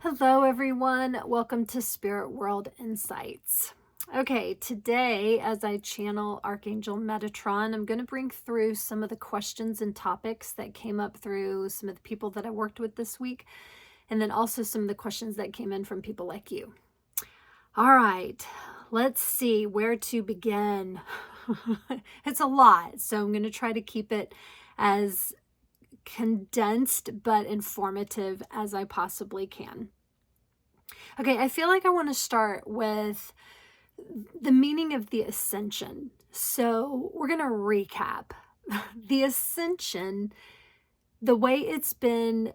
Hello, everyone. Welcome to Spirit World Insights. Okay, today, as I channel Archangel Metatron, I'm going to bring through some of the questions and topics that came up through some of the people that I worked with this week, and then also some of the questions that came in from people like you. All right, let's see where to begin. It's a lot, so I'm going to try to keep it as condensed but informative as I possibly can. Okay, I feel like I want to start with the meaning of the Ascension. So we're going to recap. The Ascension, the way it's been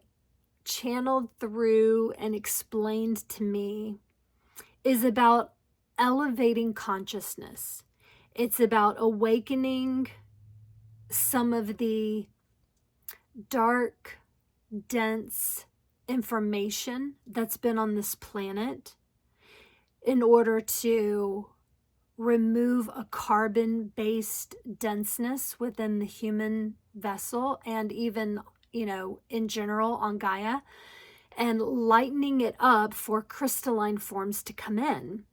channeled through and explained to me, is about elevating consciousness. It's about awakening some of the dark, dense information that's been on this planet in order to remove a carbon-based denseness within the human vessel and even, in general on Gaia, and lightening it up for crystalline forms to come in.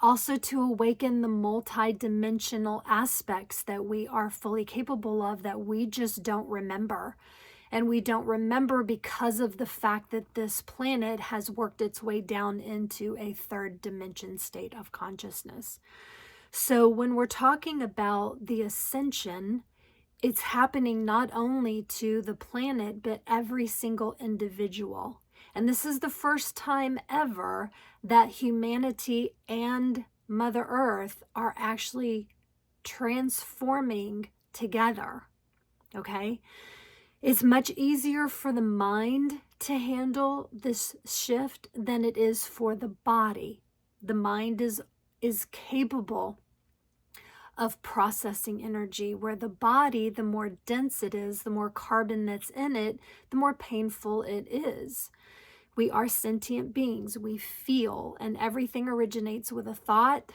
Also to awaken the multidimensional aspects that we are fully capable of that we just don't remember. And we don't remember because of the fact that this planet has worked its way down into a third dimension state of consciousness. So when we're talking about the ascension, it's happening not only to the planet, but every single individual. And this is the first time ever that humanity and Mother Earth are actually transforming together, okay? It's much easier for the mind to handle this shift than it is for the body. The mind is capable of processing energy, where the body, the more dense it is, the more carbon that's in it, the more painful it is. We are sentient beings. We feel, and everything originates with a thought,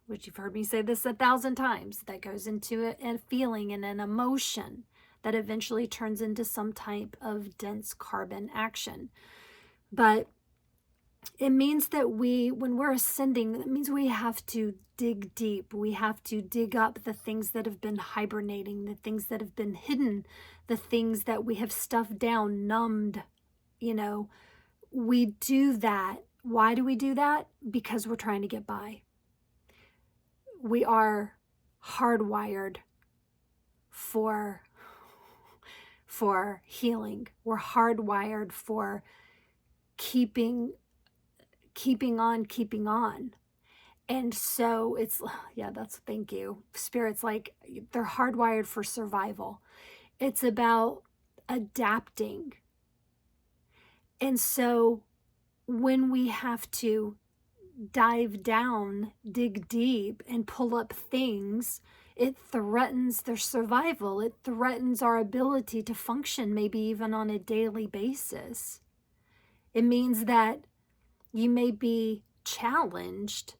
which you've heard me say this 1,000 times, that goes into a feeling and an emotion that eventually turns into some type of dense carbon action. But it means that when we're ascending, that means we have to dig deep. We have to dig up the things that have been hibernating, the things that have been hidden, the things that we have stuffed down, numbed, We do that. Why do we do that? Because we're trying to get by. We are hardwired for healing. We're hardwired for keeping on. And so thank you. Spirit's like, they're hardwired for survival. It's about adapting. And so when we have to dive down, dig deep, and pull up things, it threatens their survival. It threatens our ability to function, maybe even on a daily basis. It means that you may be challenged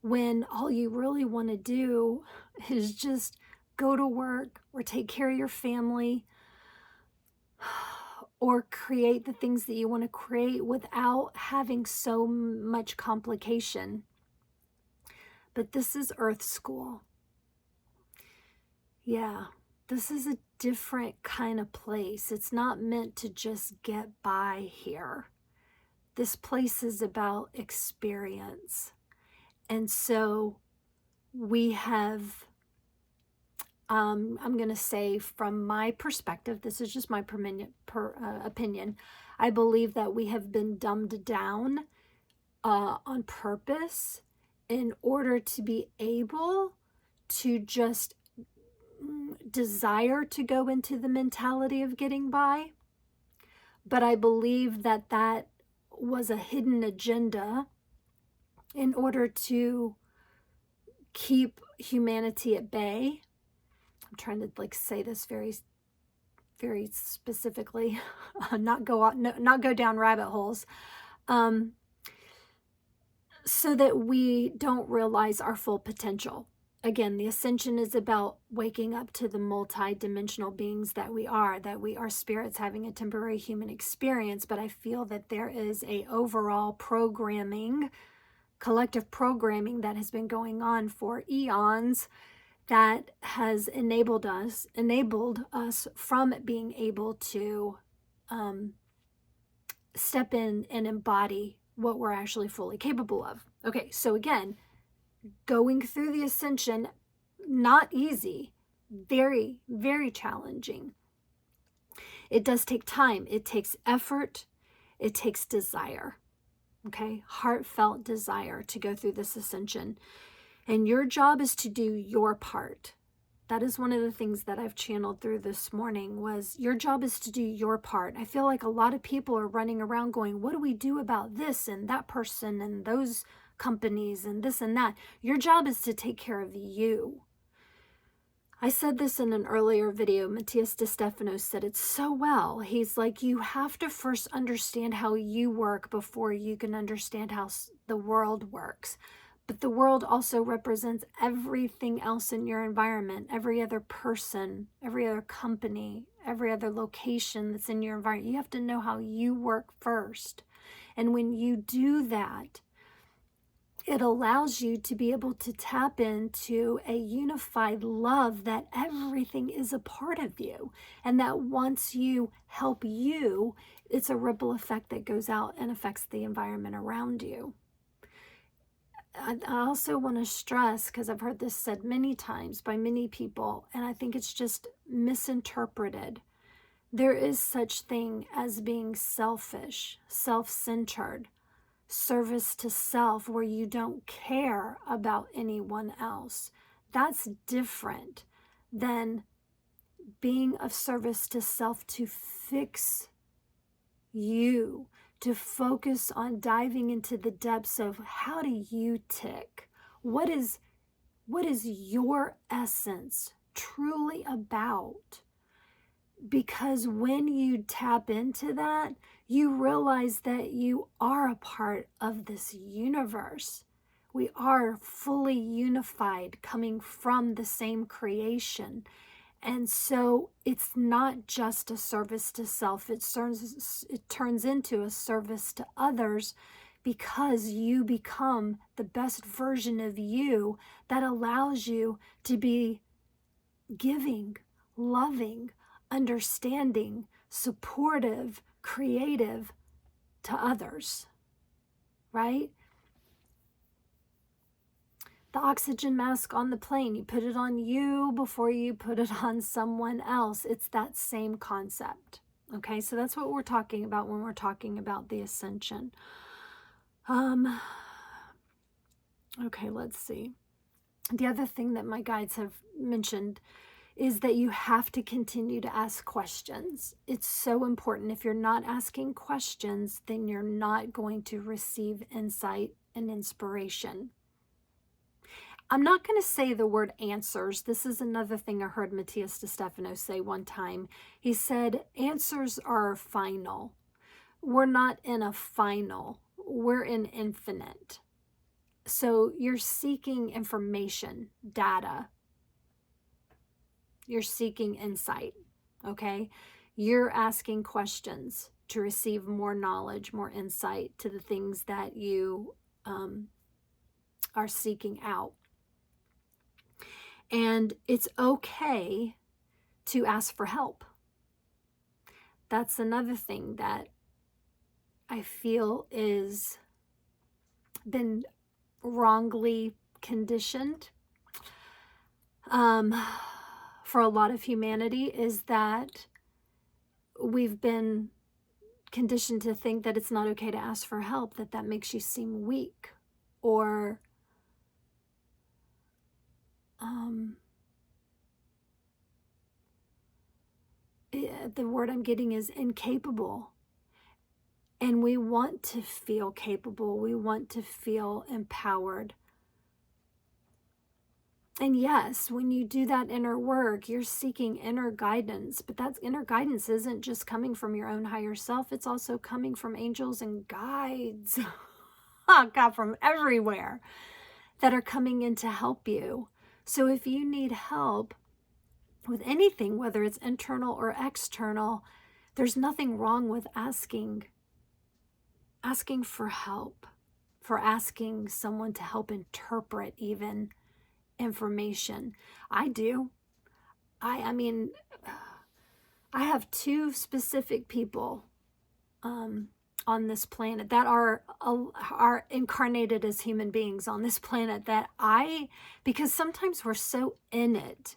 when all you really want to do is just go to work or take care of your family or create the things that you want to create without having so much complication. But this is Earth School. Yeah, this is a different kind of place. It's not meant to just get by here. This place is about experience. And so we have, I'm going to say from my perspective, this is just my opinion, I believe that we have been dumbed down on purpose in order to be able to just desire to go into the mentality of getting by. But I believe that that was a hidden agenda in order to keep humanity at bay. I'm trying to say this very, very specifically, not go down rabbit holes, so that we don't realize our full potential. again, the ascension is about waking up to the multi-dimensional beings that we are spirits having a temporary human experience. But I feel that there is a overall programming, collective programming that has been going on for eons that has enabled us from being able to step in and embody what we're actually fully capable of. Okay, so again, going through the ascension, not easy, very, very challenging. It does take time. It takes effort. It takes desire. Okay, heartfelt desire to go through this ascension. And your job is to do your part. That is one of the things that I've channeled through this morning, was your job is to do your part. I feel like a lot of people are running around going, what do we do about this and that person and those companies and this and that? Your job is to take care of you. I said this in an earlier video. Matthias DeStefano said it so well. He's like, you have to first understand how you work before you can understand how the world works. But the world also represents everything else in your environment, every other person, every other company, every other location that's in your environment. You have to know how you work first. And when you do that, it allows you to be able to tap into a unified love that everything is a part of you. And that once you help you, it's a ripple effect that goes out and affects the environment around you. I also want to stress, because I've heard this said many times by many people, and I think it's just misinterpreted. There is such thing as being selfish, self-centered, service to self, where you don't care about anyone else. That's different than being of service to self to fix you, to focus on diving into the depths of how do you tick? What is your essence truly about? Because when you tap into that, you realize that you are a part of this universe. We are fully unified, coming from the same creation. And so it's not just a service to self, it turns into a service to others, because you become the best version of you that allows you to be giving, loving, understanding, supportive, creative to others, right? The oxygen mask on the plane, you put it on you before you put it on someone else. It's that same concept. Okay, so that's what we're talking about when we're talking about the ascension. Okay, let's see. The other thing that my guides have mentioned is that you have to continue to ask questions. It's so important. If you're not asking questions, then you're not going to receive insight and inspiration. I'm not going to say the word answers. This is another thing I heard Matthias DeStefano say one time. He said, answers are final. We're not in a final. We're in infinite. So you're seeking information, data. You're seeking insight, okay? You're asking questions to receive more knowledge, more insight to the things that you are seeking out. And it's okay to ask for help. That's another thing that I feel is been wrongly conditioned for a lot of humanity, is that we've been conditioned to think that it's not okay to ask for help, that makes you seem weak, or the word I'm getting is incapable. And we want to feel capable. We want to feel empowered. And yes, when you do that inner work, you're seeking inner guidance. But that inner guidance isn't just coming from your own higher self. It's also coming from angels and guides. Oh, God, from everywhere, that are coming in to help you. So if you need help with anything, whether it's internal or external, there's nothing wrong with asking for help, for asking someone to help interpret even information. I do. I mean, I have two specific people on this planet that are incarnated as human beings on this planet that because sometimes we're so in it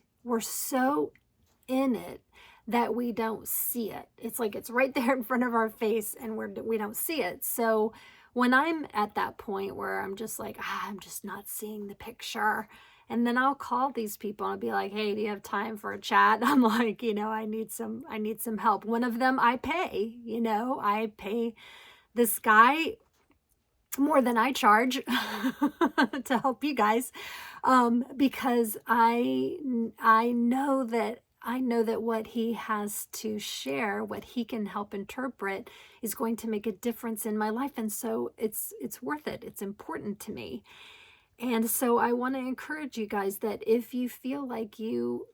that we don't see it. It's like it's right there in front of our face and we don't see it. So when I'm at that point where I'm just like, I'm just not seeing the picture, and then I'll call these people and I'll be like, hey, do you have time for a chat? I'm like, I need some help. One of them I pay, I pay this guy more than I charge to help you guys, because I know that what he has to share, what he can help interpret, is going to make a difference in my life, and so it's worth it. It's important to me. And so I want to encourage you guys that if you feel like you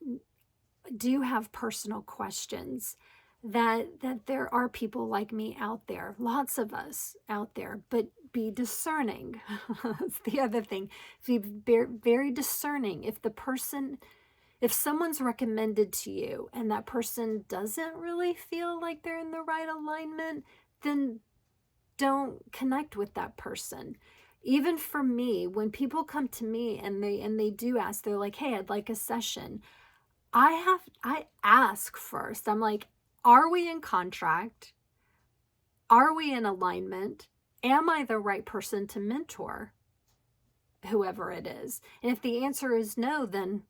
do have personal questions, that there are people like me out there, lots of us out there, but be discerning. That's the other thing. Be very discerning. If someone's recommended to you and that person doesn't really feel like they're in the right alignment, then don't connect with that person. Even for me, when people come to me and they do ask, they're like, hey, I'd like a session. I ask first. I'm like, are we in contract? Are we in alignment? Am I the right person to mentor whoever it is? And if the answer is no, then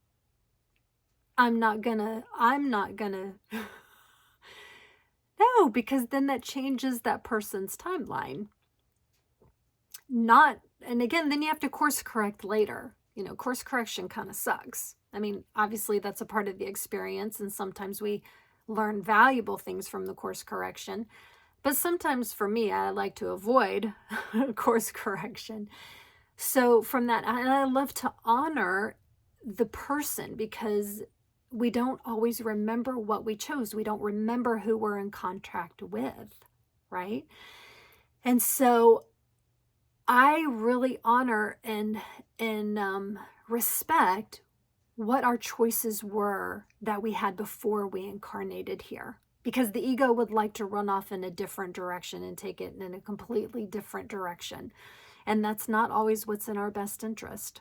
I'm not gonna no, because then that changes that person's timeline. And again, then you have to course correct later. Course correction kind of sucks. I mean, obviously that's a part of the experience, and sometimes we learn valuable things from the course correction. But sometimes for me, I like to avoid course correction. So from that, and I love to honor the person, because we don't always remember what we chose. We don't remember who we're in contract with, right? And so I really honor and respect what our choices were that we had before we incarnated here, because the ego would like to run off in a different direction and take it in a completely different direction. And that's not always what's in our best interest.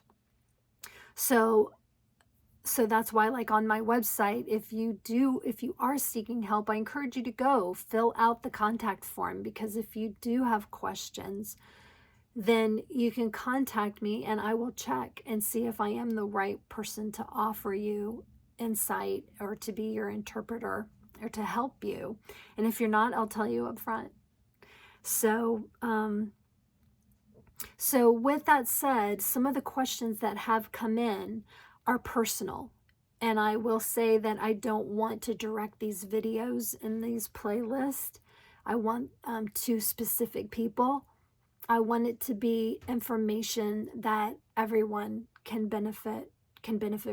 So that's why, like on my website, if you are seeking help, I encourage you to go fill out the contact form, because if you do have questions, then you can contact me and I will check and see if I am the right person to offer you insight or to be your interpreter or to help you. And if you're not, I'll tell you up front. So with that said, some of the questions that have come in are personal. And I will say that I don't want to direct these videos in these playlists. I want to specific people. I want it to be information that everyone can benefit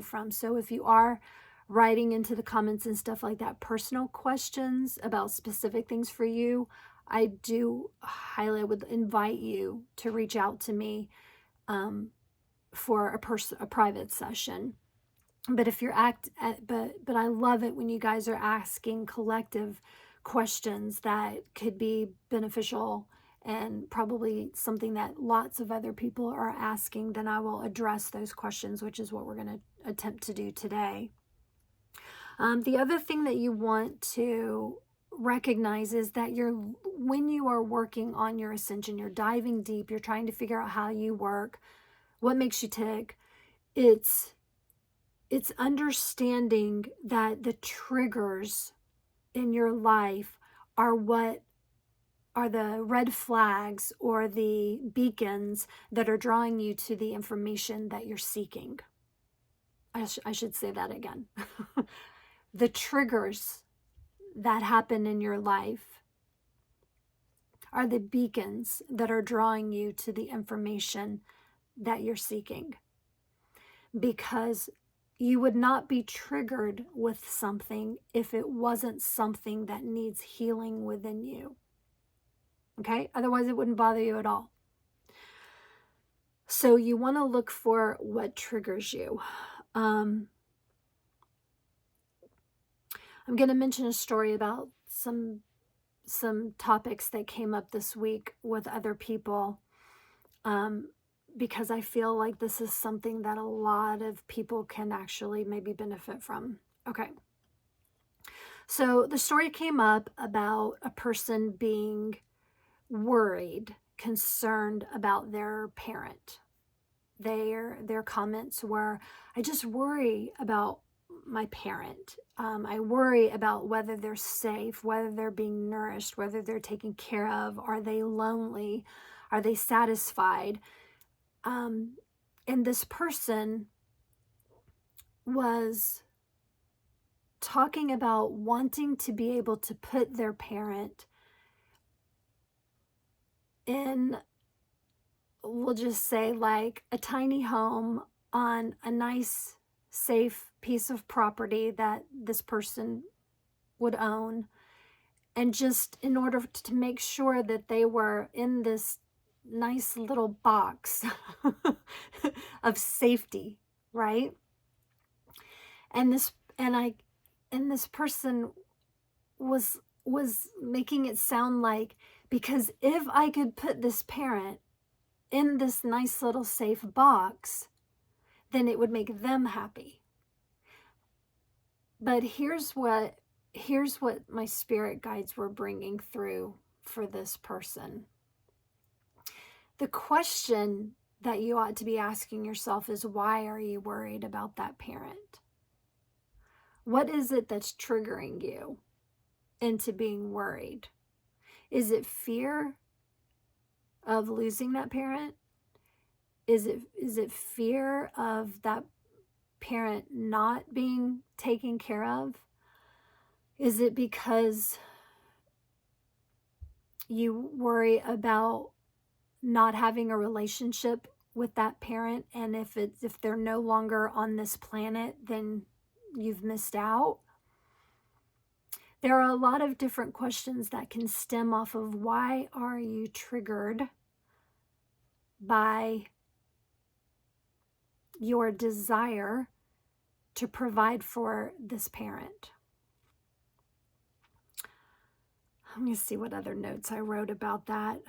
from. So if you are writing into the comments and stuff like that, personal questions about specific things for you, I would invite you to reach out to me for a private session. But if you're but I love it when you guys are asking collective questions that could be beneficial and probably something that lots of other people are asking. Then I will address those questions, which is what we're going to attempt to do today. The other thing that you want to recognize is that when you are working on your ascension, you're diving deep, you're trying to figure out how you work, what makes you tick. It's understanding that the triggers in your life are the red flags or the beacons that are drawing you to the information that you're seeking. I should say that again. The triggers that happen in your life are the beacons that are drawing you to the information that you're seeking. Because you would not be triggered with something if it wasn't something that needs healing within you. Okay? Otherwise, it wouldn't bother you at all. So you want to look for what triggers you. I'm going to mention a story about some topics that came up this week with other people, because I feel like this is something that a lot of people can actually maybe benefit from. Okay. So the story came up about a person being worried, concerned about their parent. Their comments were, I just worry about my parent. I worry about whether they're safe, whether they're being nourished, whether they're taken care of. Are they lonely? Are they satisfied? And this person was talking about wanting to be able to put their parent in, we'll just say, like a tiny home on a nice, safe piece of property that this person would own. And just in order to make sure that they were in this nice little box of safety, right? And this person was making it sound like, because if I could put this parent in this nice little safe box, then it would make them happy. But here's what my spirit guides were bringing through for this person. The question that you ought to be asking yourself is, why are you worried about that parent? What is it that's triggering you into being worried? Is it fear of losing that parent? Is it fear of that parent not being taken care of? Is it because you worry about not having a relationship with that parent, and if they're no longer on this planet, then you've missed out? There are a lot of different questions that can stem off of, why are you triggered by your desire to provide for this parent? Let me see what other notes I wrote about that.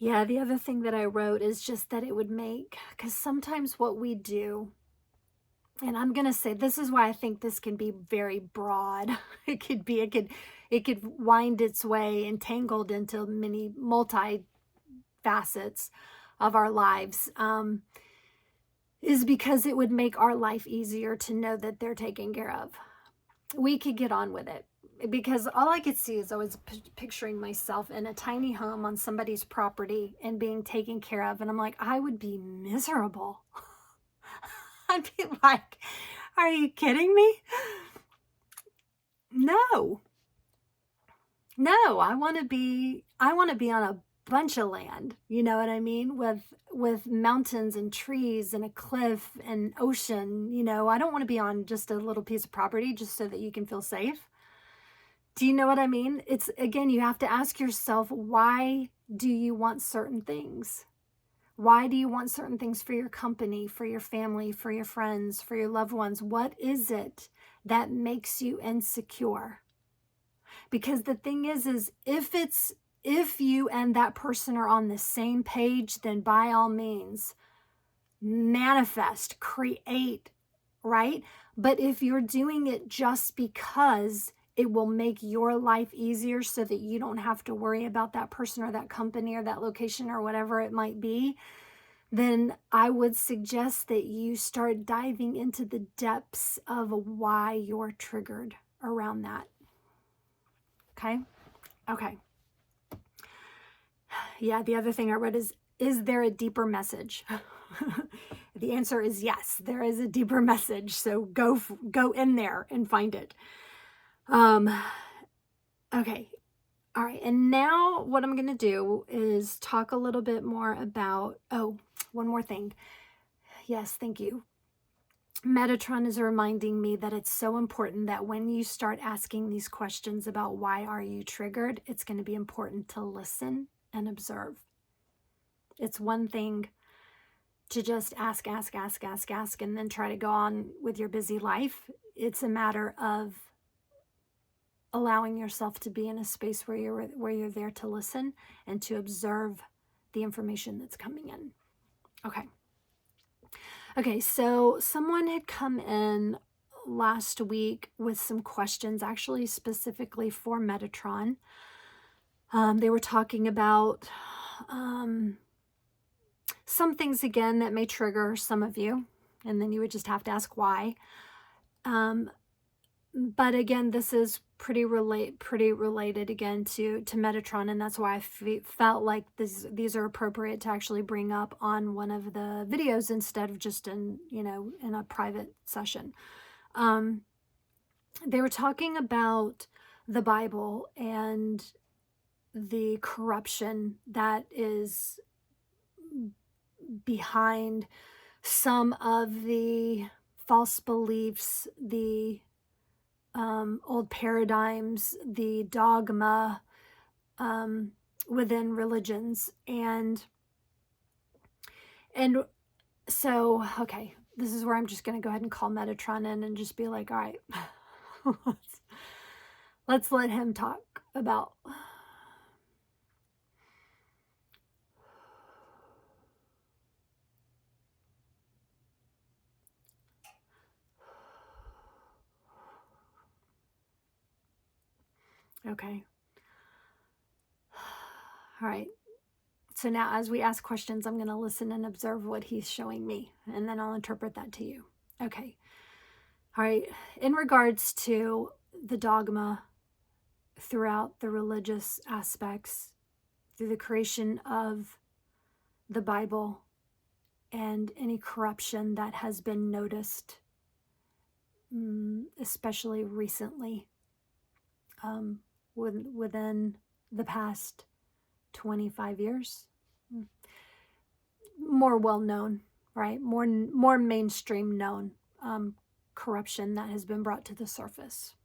Yeah, the other thing that I wrote is just that it would make, because sometimes what we do, and I'm going to say, this is why I think this can be very broad. It could wind its way entangled into many multi-facets of our lives, is because it would make our life easier to know that they're taken care of. We could get on with it. Because all I could see is I was picturing myself in a tiny home on somebody's property and being taken care of. And I'm like, I would be miserable. I'd be like, are you kidding me? No, I want to be on a bunch of land, you know what I mean? With mountains and trees and a cliff and ocean, you know. I don't want to be on just a little piece of property just so that you can feel safe. Do you know what I mean? It's, again, you have to ask yourself, why do you want certain things? Why do you want certain things for your company, for your family, for your friends, for your loved ones? What is it that makes you insecure? Because the thing is if you and that person are on the same page, then by all means, manifest, create, right? But if you're doing it just because it will make your life easier so that you don't have to worry about that person or that company or that location or whatever it might be, then I would suggest that you start diving into the depths of why you're triggered around that. Okay? Okay. Yeah, the other thing I read is there a deeper message? The answer is yes, there is a deeper message. So go in there and find it. Okay. All right, and now what I'm going to do is talk a little bit more about, one more thing. Yes, thank you. Metatron is reminding me that it's so important that when you start asking these questions about why are you triggered, it's going to be important to listen and observe. It's one thing to just ask, and then try to go on with your busy life. It's a matter of allowing yourself to be in a space where you're there to listen and to observe the information that's coming in. Okay, so someone had come in last week with some questions, actually specifically for Metatron. They were talking about some things, again, that may trigger some of you, and then you would just have to ask why. But again, this is pretty related again to Metatron, and that's why I felt like these are appropriate to actually bring up on one of the videos instead of just in a private session. They were talking about the Bible and the corruption that is behind some of the false beliefs, the old paradigms, the dogma within religions. And so, okay, this is where I'm just going to go ahead and call Metatron in and just be like, all right, let's let him talk about. Okay. All right. So now as we ask questions, I'm going to listen and observe what he's showing me, and then I'll interpret that to you. Okay. All right. In regards to the dogma throughout the religious aspects, through the creation of the Bible and any corruption that has been noticed, especially recently, within the past 25 years, more well known, right? More mainstream known corruption that has been brought to the surface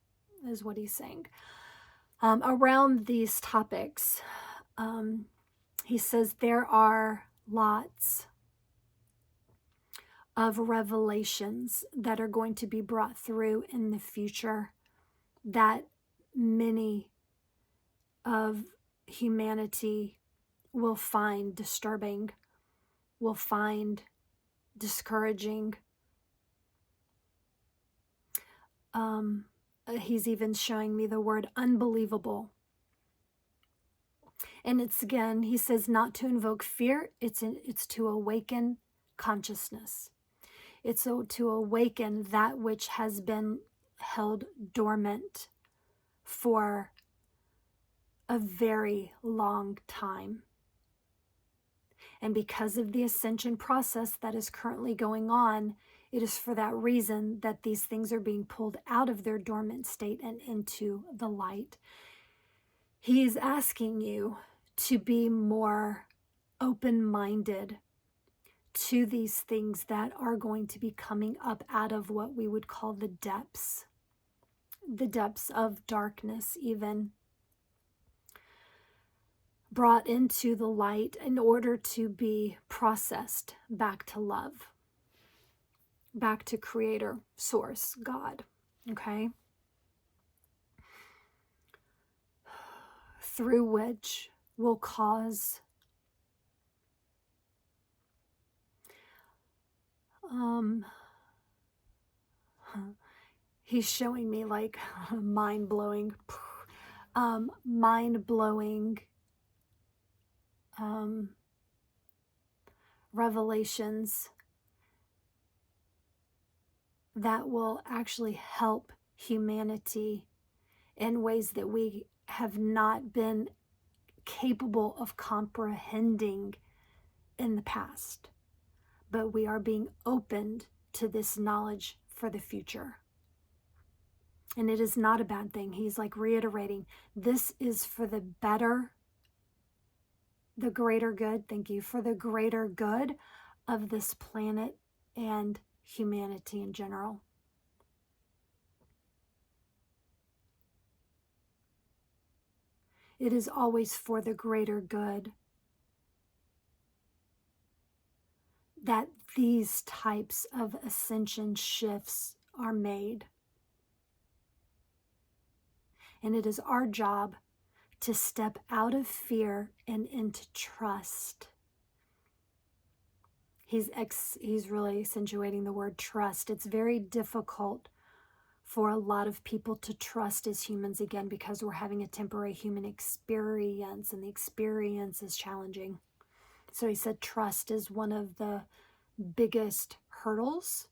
is what he's saying. Around these topics, he says there are lots of revelations that are going to be brought through in the future that many of humanity will find disturbing, will find discouraging. He's even showing me the word unbelievable. And it's, again, he says not to invoke fear, it's to awaken consciousness. It's to awaken that which has been held dormant for a very long time. And because of the ascension process that is currently going on, it is for that reason that these things are being pulled out of their dormant state and into the light. He is asking you to be more open-minded to these things that are going to be coming up out of what we would call the depths of darkness, even brought into the light in order to be processed back to love, back to Creator, Source, God, okay? Through which will cause he's showing me like mind-blowing revelations that will actually help humanity in ways that we have not been capable of comprehending in the past. But we are being opened to this knowledge for the future. And it is not a bad thing. He's like reiterating, this is for the better, the greater good. Thank you. For the greater good of this planet and humanity in general. It is always for the greater good that these types of ascension shifts are made. And it is our job to step out of fear and into trust. He's really accentuating the word trust. It's very difficult for a lot of people to trust as humans again because we're having a temporary human experience and the experience is challenging. So he said trust is one of the biggest hurdles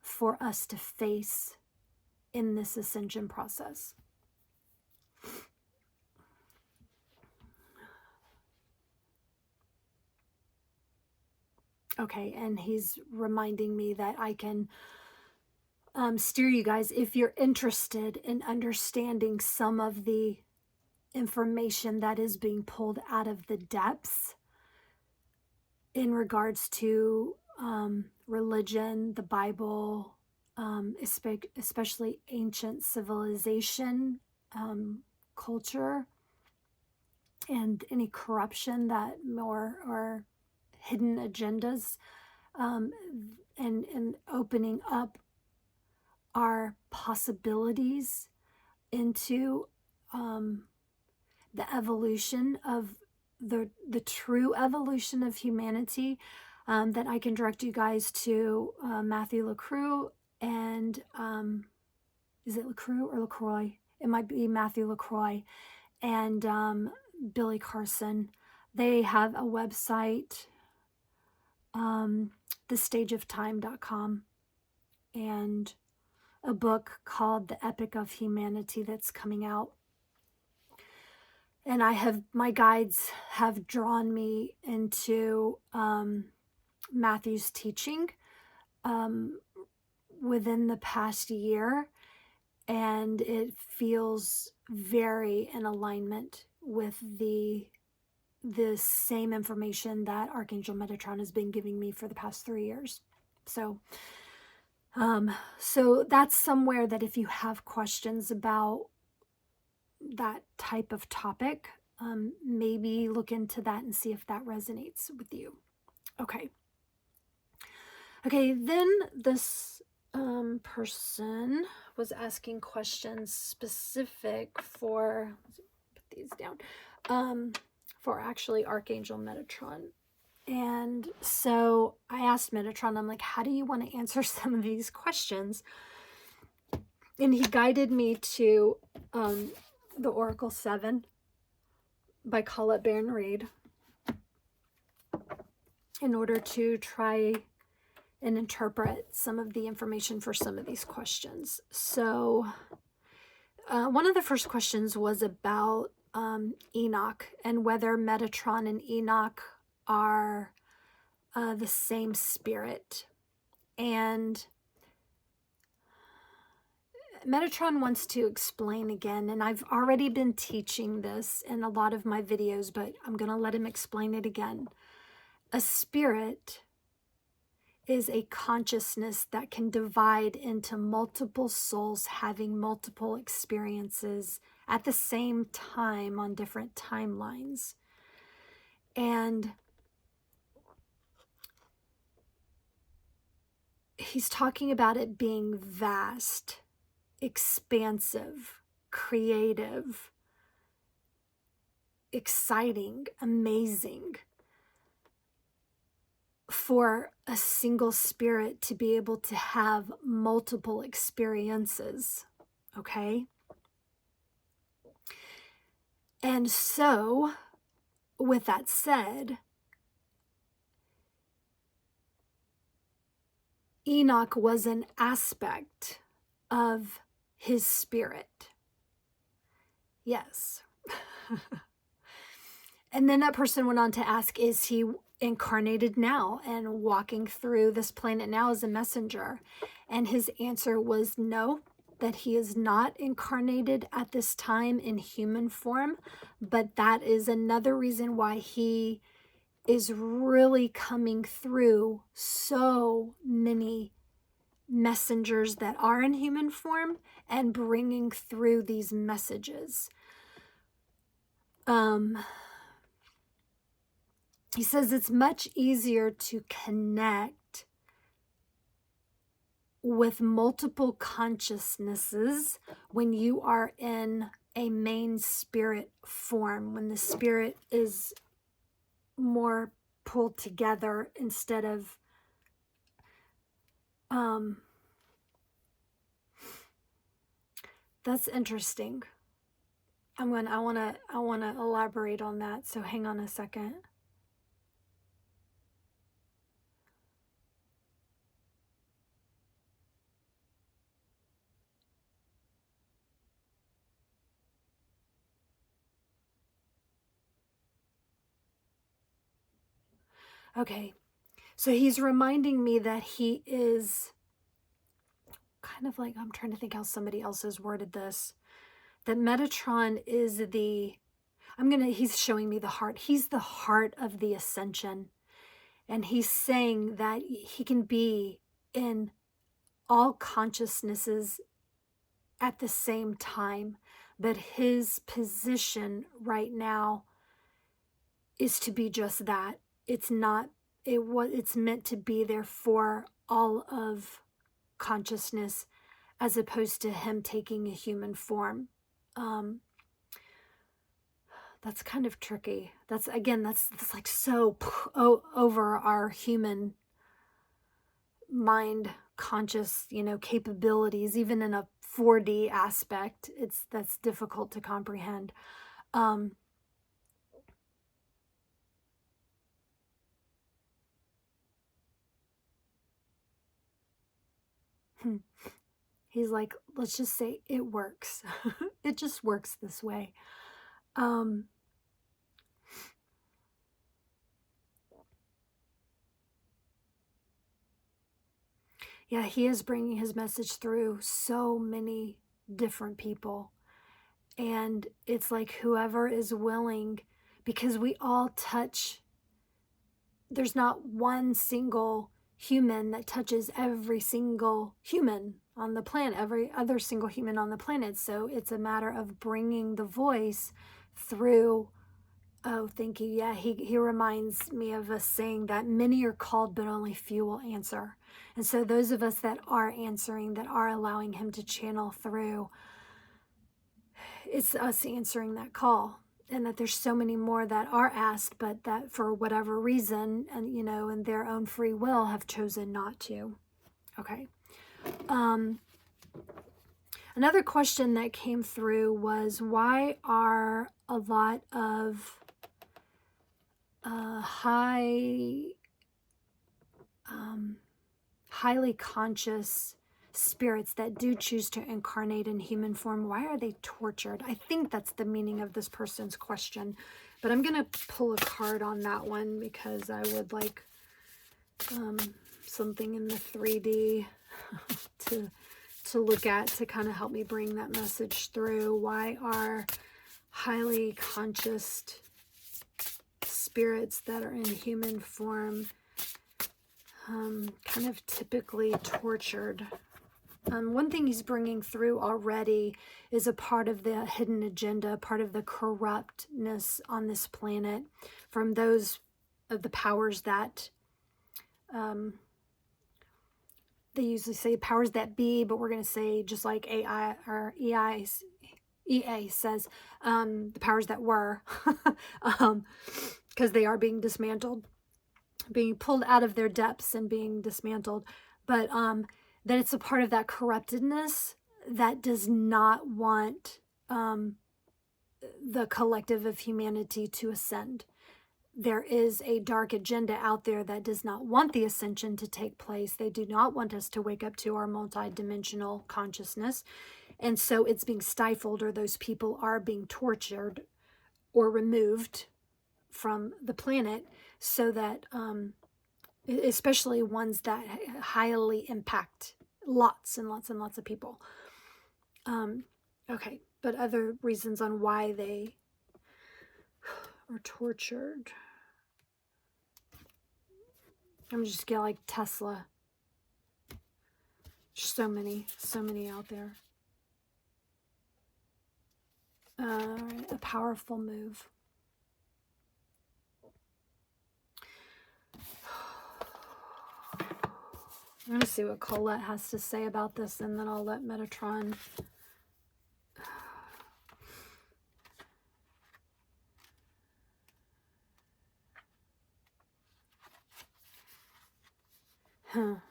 for us to face in this ascension process. Okay, and he's reminding me that I can steer you guys if you're interested in understanding some of the information that is being pulled out of the depths in regards to religion, the Bible, especially ancient civilization, culture, and any corruption that or hidden agendas, and opening up our possibilities into the evolution of the true evolution of humanity, that I can direct you guys to Mathew Lacroix and is it Lacroix or Lacroix? It might be Mathew Lacroix and Billy Carson. They have a website, thestageoftime.com, and a book called The Epic of Humanity that's coming out. And my guides have drawn me into Mathew's teaching within the past year, and it feels very in alignment with the same information that Archangel Metatron has been giving me for the past 3 years. So that's somewhere that if you have questions about that type of topic, maybe look into that and see if that resonates with you. Okay, then this person was asking questions specific for, let's put these down, for actually Archangel Metatron. And so I asked Metatron, I'm like, how do you want to answer some of these questions? And he guided me to the Oracle 7 by Colette and Reid in order to try and interpret some of the information for some of these questions. So one of the first questions was about Enoch and whether Metatron and Enoch are the same spirit. And Metatron wants to explain again, and I've already been teaching this in a lot of my videos, but I'm going to let him explain it again. A spirit is a consciousness that can divide into multiple souls having multiple experiences at the same time on different timelines. And he's talking about it being vast, expansive, creative, exciting, amazing, for a single spirit to be able to have multiple experiences, okay? And so, with that said, Enoch was an aspect of his spirit. Yes. And then that person went on to ask, is he incarnated now and walking through this planet now as a messenger? And his answer was no, that he is not incarnated at this time in human form, but that is another reason why he is really coming through so many messengers that are in human form and bringing through these messages. He says it's much easier to connect with multiple consciousnesses when you are in a main spirit form, when the spirit is more pulled together instead of that's interesting. I want to elaborate on that, so hang on a second. Okay, so he's reminding me that he is kind of like, I'm trying to think how somebody else has worded this, that Metatron is he's showing me the heart. He's the heart of the Ascension. And he's saying that he can be in all consciousnesses at the same time, but his position right now is to be just that. It's meant to be there for all of consciousness, as opposed to him taking a human form. That's kind of tricky. That's like so over our human mind conscious, capabilities, even in a 4D aspect. That's difficult to comprehend. He's like, let's just say it works. It just works this way. Yeah, he is bringing his message through so many different people. And it's like whoever is willing, because we all touch, there's not one single human that touches every single human on the planet, every other single human on the planet. So it's a matter of bringing the voice through. Oh, thank you. Yeah, he reminds me of a saying that many are called, but only few will answer. And so those of us that are answering, that are allowing him to channel through, it's us answering that call. And that there's so many more that are asked, but that for whatever reason, and in their own free will, have chosen not to. Okay. Another question that came through was, why are a lot of highly conscious spirits that do choose to incarnate in human form, why are they tortured? I think that's the meaning of this person's question, but I'm going to pull a card on that one because I would like something in the 3D to look at to kind of help me bring that message through. Why are highly conscious spirits that are in human form kind of typically tortured? One thing he's bringing through already is a part of the hidden agenda, part of the corruptness on this planet from those of the powers that, they usually say powers that be, but we're going to say, just like AI or EA says, the powers that were, because they are being dismantled, being pulled out of their depths and being dismantled. But that it's a part of that corruptedness that does not want the collective of humanity to ascend. There is a dark agenda out there that does not want the ascension to take place. They do not want us to wake up to our multidimensional consciousness. And so it's being stifled, or those people are being tortured or removed from the planet, so that especially ones that highly impact lots and lots and lots of people. Okay, but other reasons on why they are tortured. I'm just get like Tesla. So many out there. A powerful move. I'm going to see what Colette has to say about this, and then I'll let Metatron.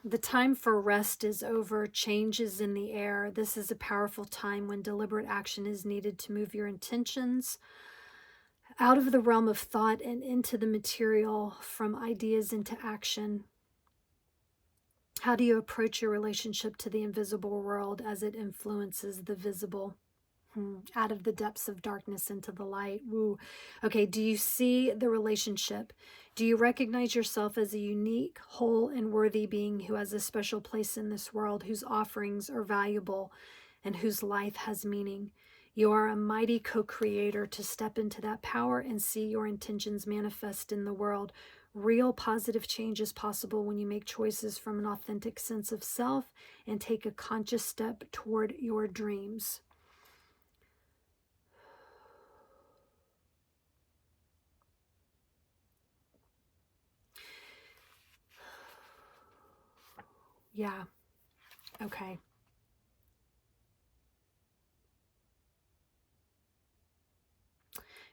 The time for rest is over. Change is in the air. This is a powerful time when deliberate action is needed to move your intentions out of the realm of thought and into the material, from ideas into action. How do you approach your relationship to the invisible world as it influences the visible? Out of the depths of darkness into the light. Woo. Okay, do you see the relationship? Do you recognize yourself as a unique, whole, and worthy being who has a special place in this world, whose offerings are valuable, and whose life has meaning? You are a mighty co-creator to step into that power and see your intentions manifest in the world. Real positive change is possible when you make choices from an authentic sense of self and take a conscious step toward your dreams. Yeah. Okay.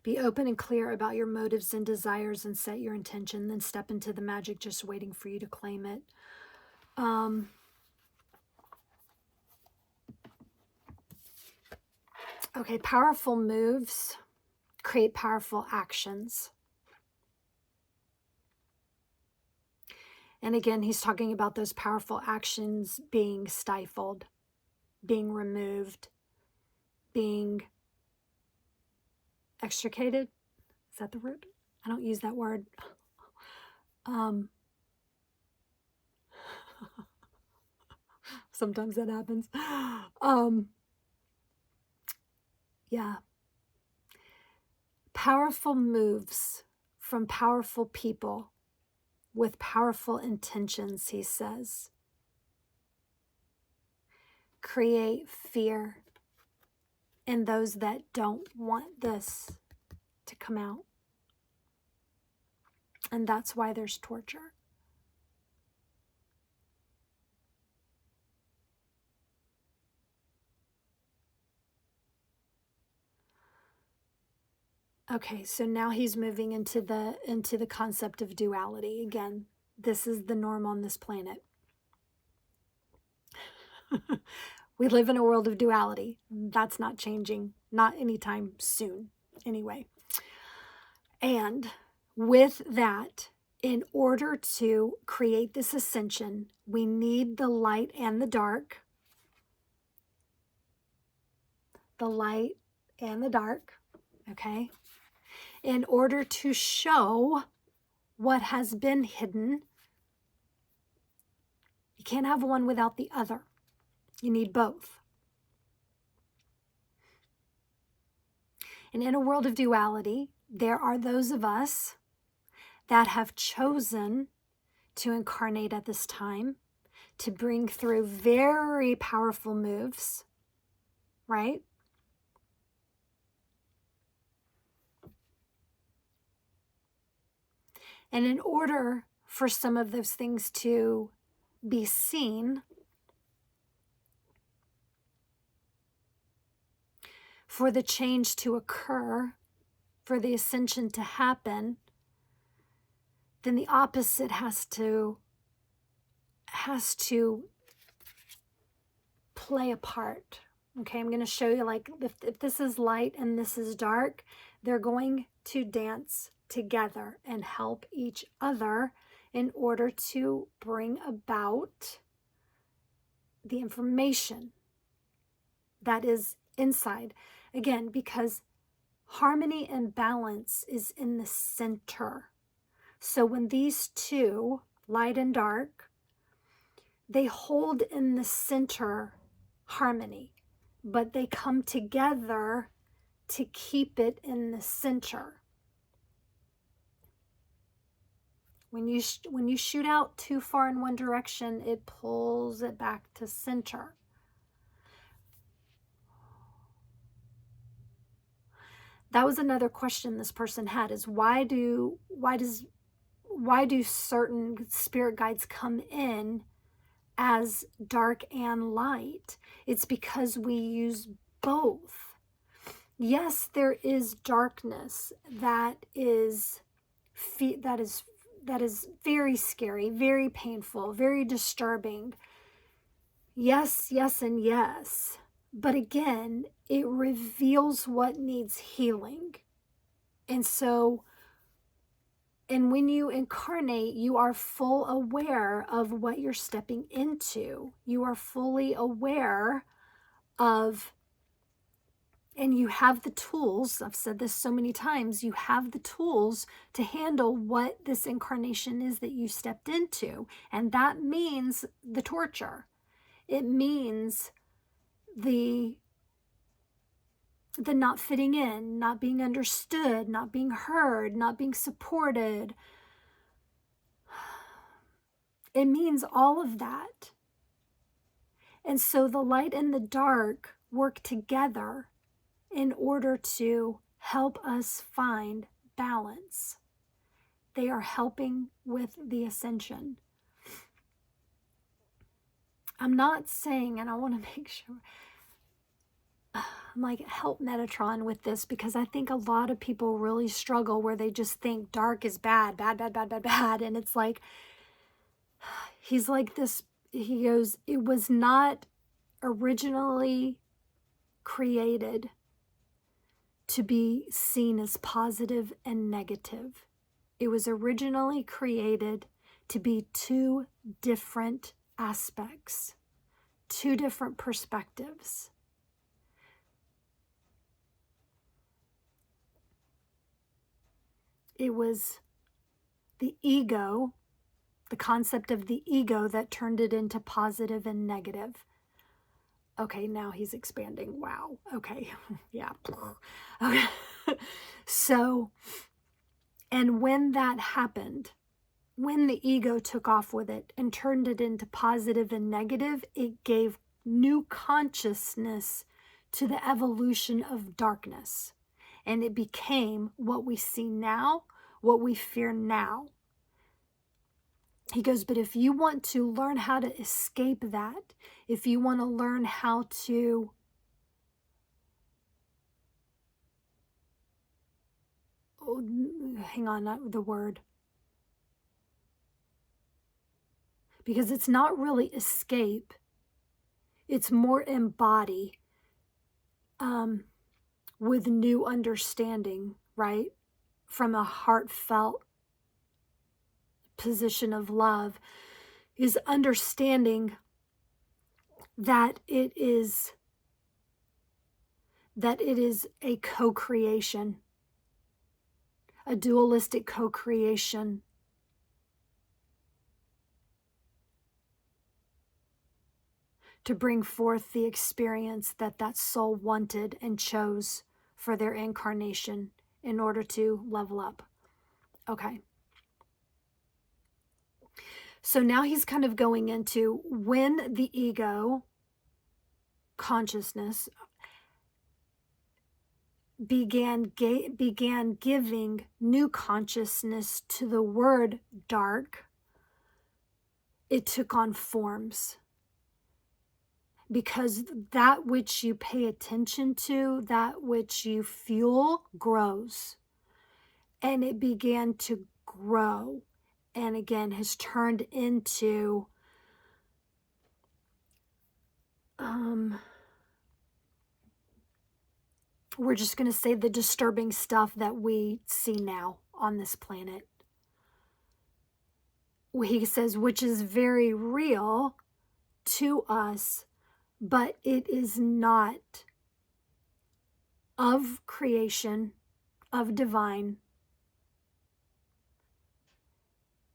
Be open and clear about your motives and desires and set your intention, then step into the magic just waiting for you to claim it. Okay, powerful moves create powerful actions. And again, he's talking about those powerful actions being stifled, being removed, being extricated. Is that the word? I don't use that word. Sometimes that happens. Yeah. Powerful moves from powerful people with powerful intentions, he says, create fear in those that don't want this to come out. And that's why there's torture. Okay, so now he's moving into the concept of duality. Again, this is the norm on this planet. We live in a world of duality. That's not changing, not anytime soon, anyway. And with that, in order to create this ascension, we need the light and the dark. The light and the dark, okay? In order to show what has been hidden. You can't have one without the other. You need both. And in a world of duality, there are those of us that have chosen to incarnate at this time, to bring through very powerful moves, right? And in order for some of those things to be seen, for the change to occur, for the ascension to happen, then the opposite has to play a part. Okay, I'm going to show you, like, if this is light and this is dark, they're going to dance together and help each other in order to bring about the information that is inside. Again, because harmony and balance is in the center. So when these two, light and dark, they hold in the center harmony. but they come together to keep it in the center. When you shoot out too far in one direction, it pulls it back to center. That was another question this person had, is why do certain spirit guides come in as dark and light? It's because we use both. Yes, there is darkness that is very scary, very painful, very disturbing. Yes, yes, and yes. But again, it reveals what needs healing. And when you incarnate, you are full aware of what you're stepping into. You are fully aware of, and you have the tools. I've said this so many times, you have the tools to handle what this incarnation is that you stepped into. And that means the torture. It means the not fitting in, not being understood, not being heard, not being supported. It means all of that. And so the light and the dark work together in order to help us find balance. They are helping with the ascension. I'm not saying, and I want to make sure, I'm like, help Metatron with this, because I think a lot of people really struggle where they just think dark is bad, bad, bad, bad, bad, bad. And it's like, he's like this, he goes, it was not originally created to be seen as positive and negative. It was originally created to be two different aspects, two different perspectives. It was the ego, the concept of the ego, that turned it into positive and negative. Okay, now he's expanding. Wow. Okay. Yeah. Okay. So, and when that happened, when the ego took off with it and turned it into positive and negative, it gave new consciousness to the evolution of darkness. And it became what we see now, what we fear now. He goes, but if you want to learn how to escape that, if you want to learn how to hang on, not the word, because it's not really escape, it's more embody with new understanding, right? From a heartfelt position of love, is understanding that it is a co-creation, a dualistic co-creation. To bring forth the experience that that soul wanted and chose for their incarnation in order to level up. Okay. So now he's kind of going into when the ego consciousness began giving new consciousness to the word dark, it took on forms. Because that which you pay attention to, that which you fuel, grows. And it began to grow. And again, has turned into we're just going to say the disturbing stuff that we see now on this planet. He says, which is very real to us, but it is not of creation, of divine.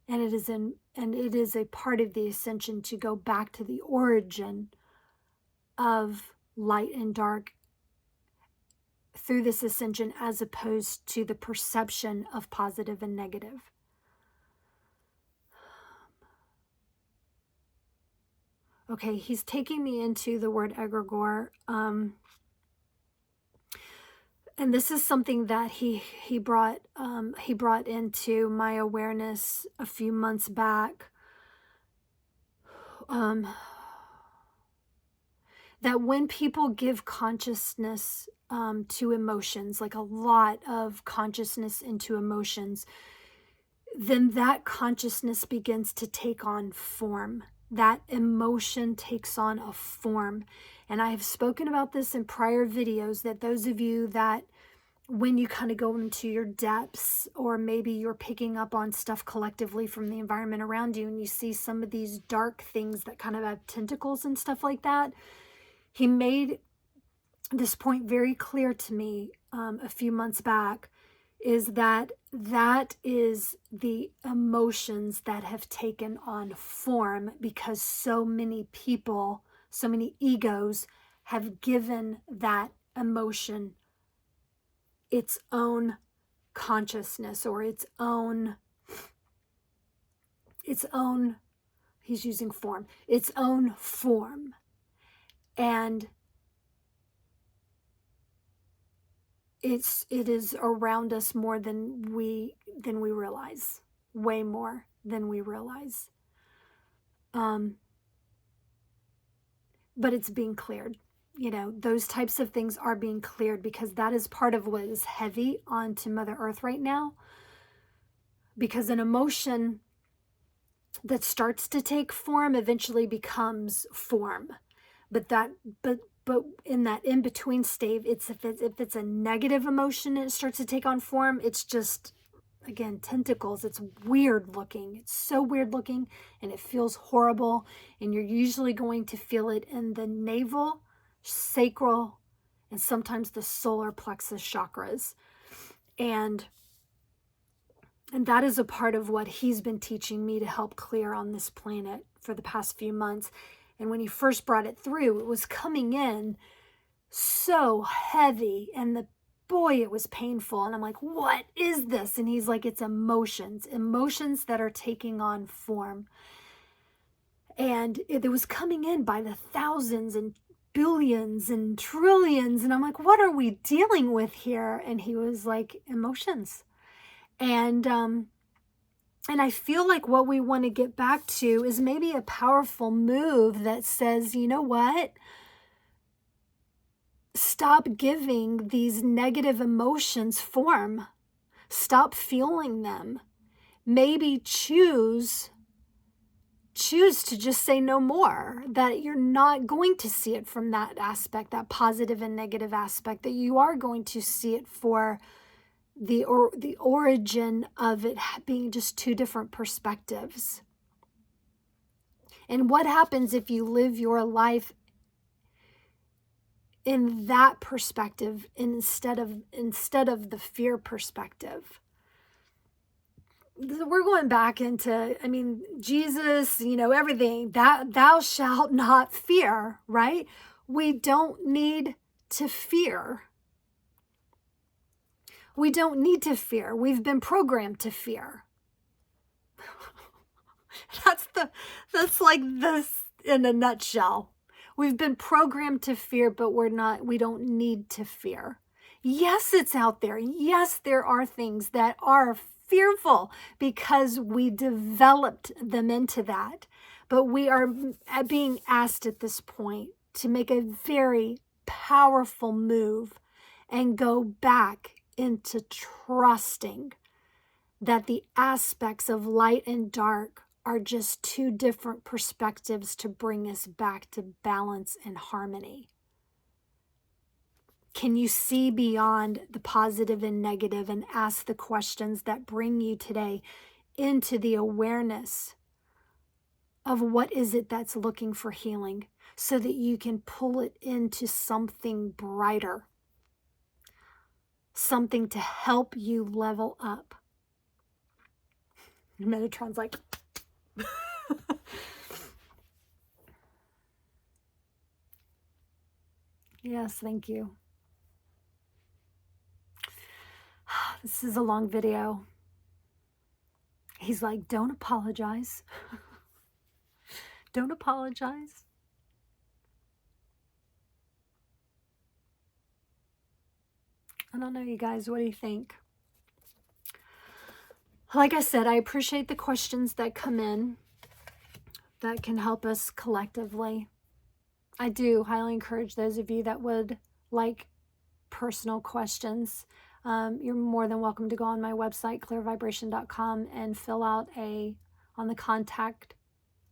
And it is a part of the ascension to go back to the origin of light and dark through this ascension, as opposed to the perception of positive and negative. Okay, he's taking me into the word egregore. And this is something that he brought into my awareness a few months back. That when people give consciousness to emotions, like a lot of consciousness into emotions, then that consciousness begins to take on form. That emotion takes on a form. And I have spoken about this in prior videos, that those of you that when you kind of go into your depths, or maybe you're picking up on stuff collectively from the environment around you, and you see some of these dark things that kind of have tentacles and stuff like that, he made this point very clear to me a few months back, is that is the emotions that have taken on form, because so many people, so many egos have given that emotion its own consciousness, or its own, he's using form, its own form. And it is around us more than we realize, way more than we realize. But it's being cleared. You know, those types of things are being cleared, because that is part of what is heavy onto Mother Earth right now. Because an emotion that starts to take form eventually becomes form. But in that in-between state, if it's a negative emotion and it starts to take on form, it's just, again, tentacles. It's weird looking. It's so weird looking, and it feels horrible. And you're usually going to feel it in the navel, sacral, and sometimes the solar plexus chakras. And that is a part of what he's been teaching me to help clear on this planet for the past few months. And when he first brought it through, it was coming in so heavy, and boy, it was painful. And I'm like, what is this? And he's like, it's emotions that are taking on form. And it was coming in by the thousands and billions and trillions. And I'm like, what are we dealing with here? And he was like, emotions. And I feel like what we want to get back to is maybe a powerful move that says, you know what? Stop giving these negative emotions form. Stop feeling them. Maybe choose to just say no more, that you're not going to see it from that aspect, that positive and negative aspect, that you are going to see it for the origin of it being just two different perspectives. And what happens if you live your life in that perspective instead of the fear perspective? We're going back into, Jesus, everything, that thou shalt not fear, right? We don't need to fear. We don't need to fear. We've been programmed to fear. That's like this in a nutshell. We've been programmed to fear, but we don't need to fear. Yes, it's out there. Yes, there are things that are fearful because we developed them into that. But we are being asked at this point to make a very powerful move and go back into trusting that the aspects of light and dark are just two different perspectives to bring us back to balance and harmony. Can you see beyond the positive and negative and ask the questions that bring you today into the awareness of what is it that's looking for healing, so that you can pull it into something brighter, something to help you level up? Metatron's like, Yes, thank you. This is a long video. He's like, don't apologize. Don't apologize. I don't know, you guys, what do you think? Like I said, I appreciate the questions that come in that can help us collectively. I do highly encourage those of you that would like personal questions. You're more than welcome to go on my website, clearvibration.com, and fill out on the contact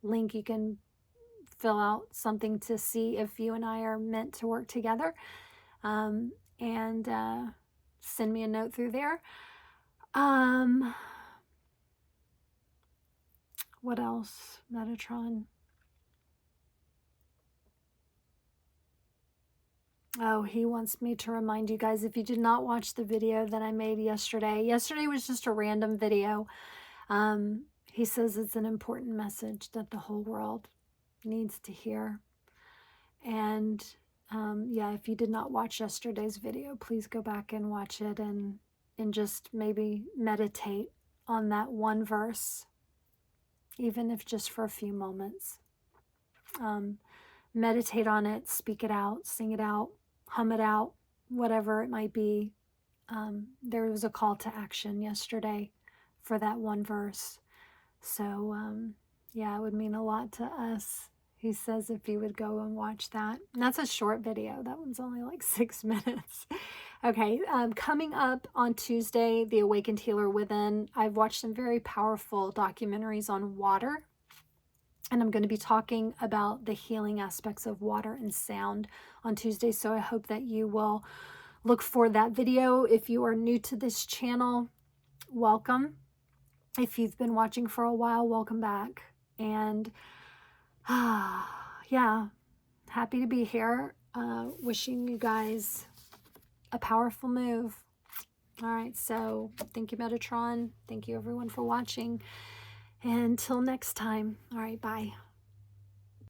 link, you can fill out something to see if you and I are meant to work together. And send me a note through there. What else? Metatron. Oh, he wants me to remind you guys, if you did not watch the video that I made yesterday was just a random video. He says it's an important message that the whole world needs to hear. And yeah, if you did not watch yesterday's video, please go back and watch it and just maybe meditate on that one verse, even if just for a few moments. Meditate on it, speak it out, sing it out, hum it out, whatever it might be. There was a call to action yesterday for that one verse. So yeah, it would mean a lot to us. He says if you would go and watch that. And that's a short video. That one's only like 6 minutes. Okay, coming up on Tuesday, The Awakened Healer Within. I've watched some very powerful documentaries on water. And I'm going to be talking about the healing aspects of water and sound on Tuesday. So I hope that you will look for that video. If you are new to this channel, welcome. If you've been watching for a while, welcome back. And yeah, happy to be here. Wishing you guys a powerful move. All right, so thank you, Metatron. Thank you, everyone, for watching. Until next time. All right, bye.